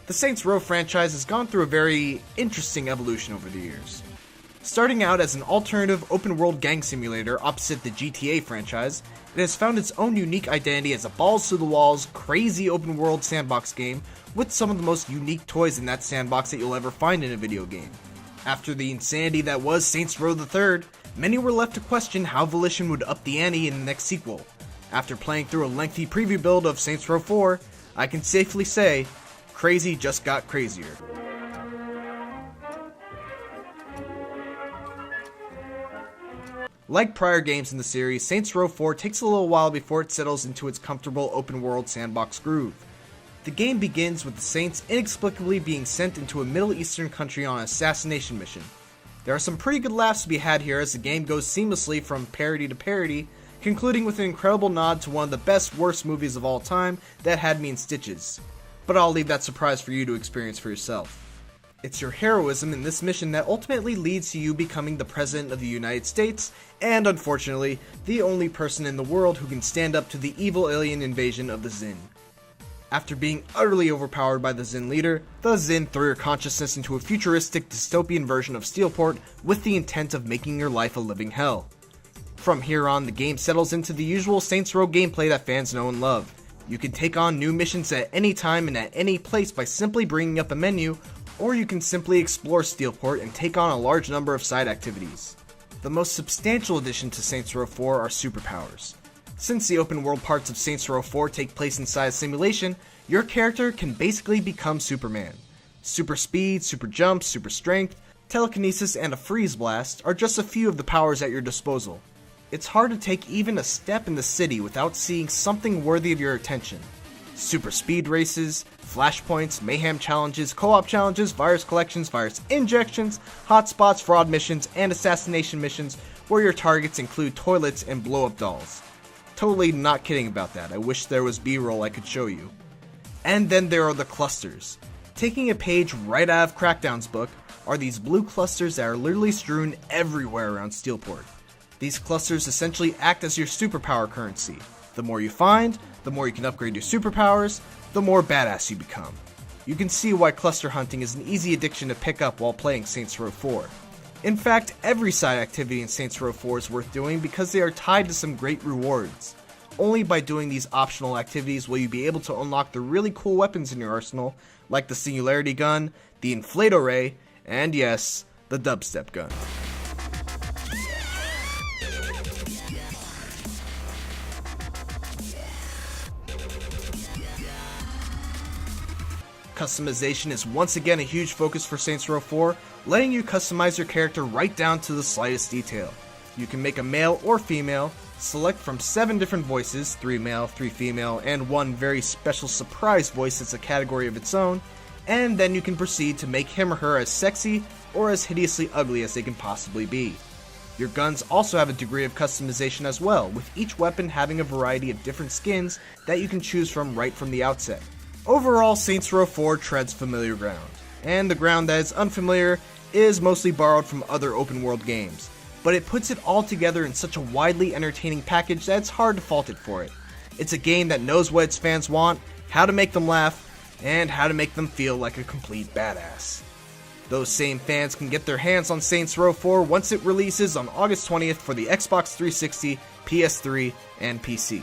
The Saints Row franchise has gone through a very interesting evolution over the years. Starting out as an alternative open-world gang simulator opposite the GTA franchise, it has found its own unique identity as a balls-to-the-walls, crazy open-world sandbox game with some of the most unique toys in that sandbox that you'll ever find in a video game. After the insanity that was Saints Row the Third, many were left to question how Volition would up the ante in the next sequel. After playing through a lengthy preview build of Saints Row 4, I can safely say, crazy just got crazier. Like prior games in the series, Saints Row 4 takes a little while before it settles into its comfortable open-world sandbox groove. The game begins with the Saints inexplicably being sent into a Middle Eastern country on an assassination mission. There are some pretty good laughs to be had here as the game goes seamlessly from parody to parody, concluding with an incredible nod to one of the best worst movies of all time that had me in stitches. But I'll leave that surprise for you to experience for yourself. It's your heroism in this mission that ultimately leads to you becoming the President of the United States, and unfortunately, the only person in the world who can stand up to the evil alien invasion of the Zin. After being utterly overpowered by the Zin leader, the Zin throw your consciousness into a futuristic dystopian version of Steelport with the intent of making your life a living hell. From here on, the game settles into the usual Saints Row gameplay that fans know and love. You can take on new missions at any time and at any place by simply bringing up a menu, or you can simply explore Steelport and take on a large number of side activities. The most substantial addition to Saints Row 4 are superpowers. Since the open world parts of Saints Row 4 take place inside a simulation, your character can basically become Superman. Super speed, super jump, super strength, telekinesis, and a freeze blast are just a few of the powers at your disposal. It's hard to take even a step in the city without seeing something worthy of your attention. Super speed races, flashpoints, mayhem challenges, co-op challenges, virus collections, virus injections, hotspots, fraud missions, and assassination missions where your targets include toilets and blow-up dolls. Totally not kidding about that. I wish there was B-roll I could show you. And then there are the clusters. Taking a page right out of Crackdown's book are these blue clusters that are literally strewn everywhere around Steelport. These clusters essentially act as your superpower currency. The more you find, the more you can upgrade your superpowers, the more badass you become. You can see why cluster hunting is an easy addiction to pick up while playing Saints Row 4. In fact, every side activity in Saints Row 4 is worth doing because they are tied to some great rewards. Only by doing these optional activities will you be able to unlock the really cool weapons in your arsenal, like the Singularity Gun, the Inflato Ray, and yes, the Dubstep Gun. Customization is once again a huge focus for Saints Row 4, letting you customize your character right down to the slightest detail. You can make a male or female, select from 7 different voices, 3 male, 3 female, and 1 very special surprise voice that's a category of its own, and then you can proceed to make him or her as sexy or as hideously ugly as they can possibly be. Your guns also have a degree of customization as well, with each weapon having a variety of different skins that you can choose from right from the outset. Overall, Saints Row 4 treads familiar ground, and the ground that is unfamiliar is mostly borrowed from other open-world games, but it puts it all together in such a widely entertaining package that it's hard to fault it for it. It's a game that knows what its fans want, how to make them laugh, and how to make them feel like a complete badass. Those same fans can get their hands on Saints Row 4 once it releases on August 20th for the Xbox 360, PS3, and PC.